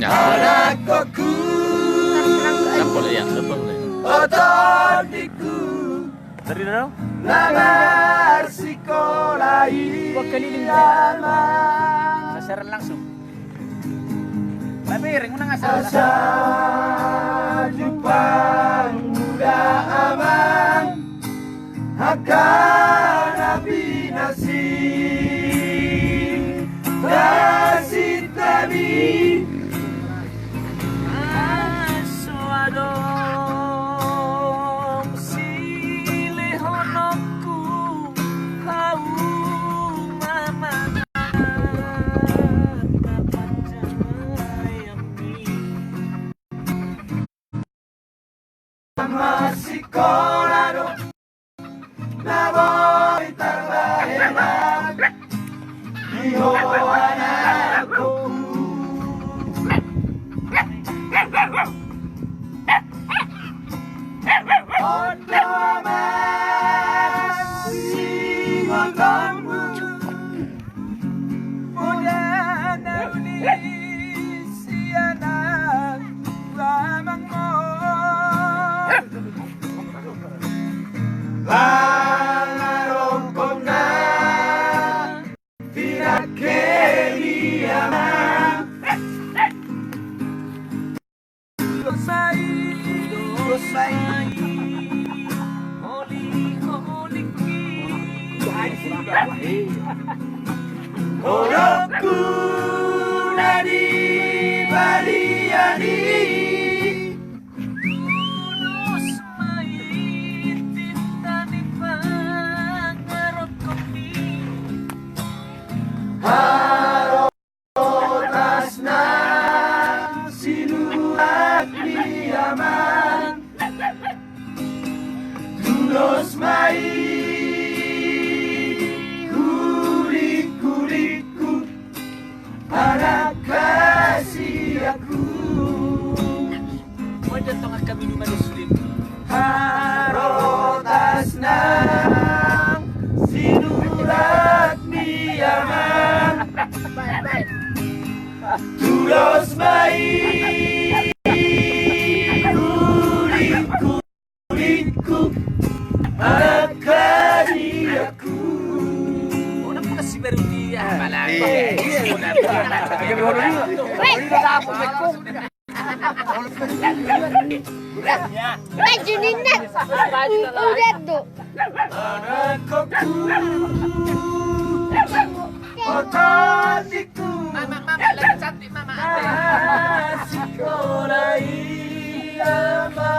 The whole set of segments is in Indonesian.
Anakku boleh ya, boleh. Otoriku Dari dalam? lamar sekolah irama Sasaran langsung. Tapi ring menang asal. asa jumpa muda aman akan binasi kasih tadi Aswadom silih honokku kau mama masih kolado na voy tardaenak dijo anakku Oto masih ngomongmu muda nauni si anak lamangmu Langarong na pinakeliyaman Dosai Orokku nadi baliani Tulus main tintani pangarot kopi Harotas na sinulat niyaman Tulos mai kulit-kulitku anak kasih aku Wajan tengah kami di Manuslin Harotas na sinulat niyaman Tulos mai kulit-kulitku anak kasih aku Una po kasi baru dia malang Baju Nina. Udah tuh. Anakku otoriku Mama lagi cantik mama sekolah irama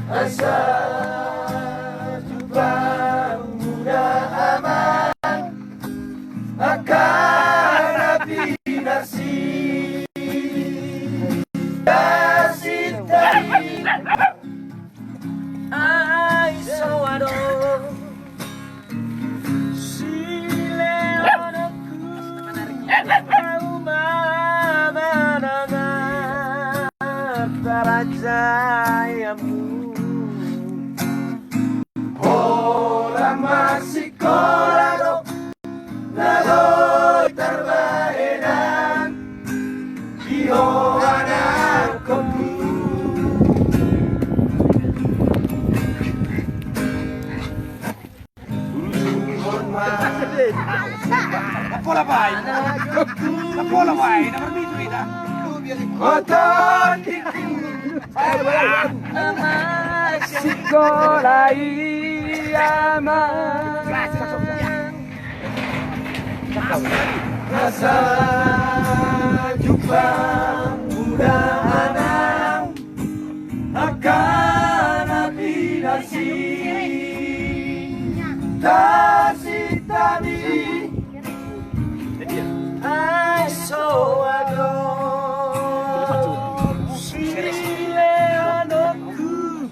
asa jumpa muda aman akan binasi kasih tadi Ay sawado sile anakku kau memenangan rajayamu orang masih kolado lagoy tarbaenan iho anakku Pola vai, pola vai, na permito vita. Otoriku sekolah irama Rasa jumpa muda anak akan binasi Tasik tadi Ay sawado sile anakku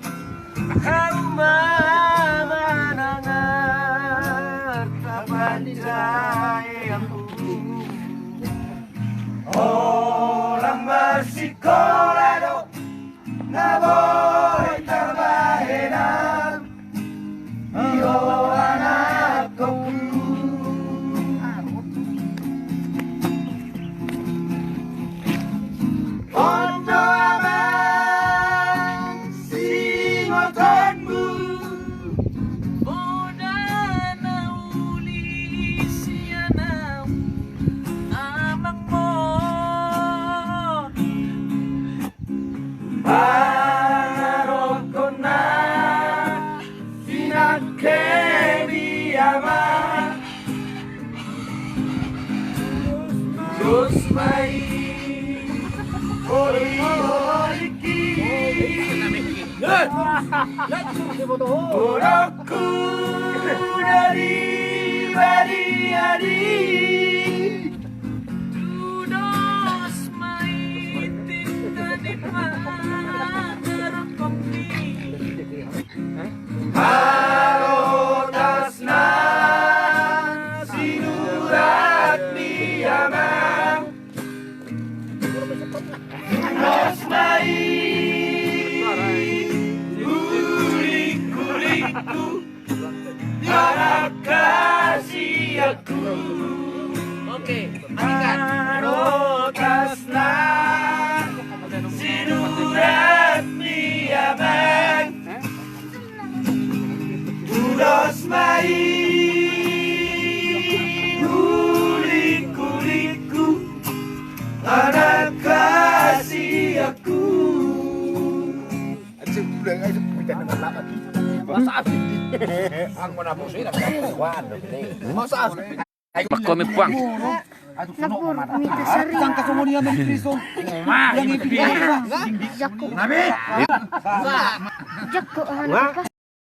kau memenangan rajayamu orang masih kolado na voy tarbaenan iho anakku Diyos may hori-horiki Orokku dari bari-ari Tudos maitinda di pangarapamni Harotas na sinurat ni Amang Tudos may ulik-ulikku Harap kasih aku Harotas na sinurat ni Amang Tudos may ulik-ulikku Anak kasih aku Magkomit puang. Napur, mita sari. Jako. Jako, ano ka?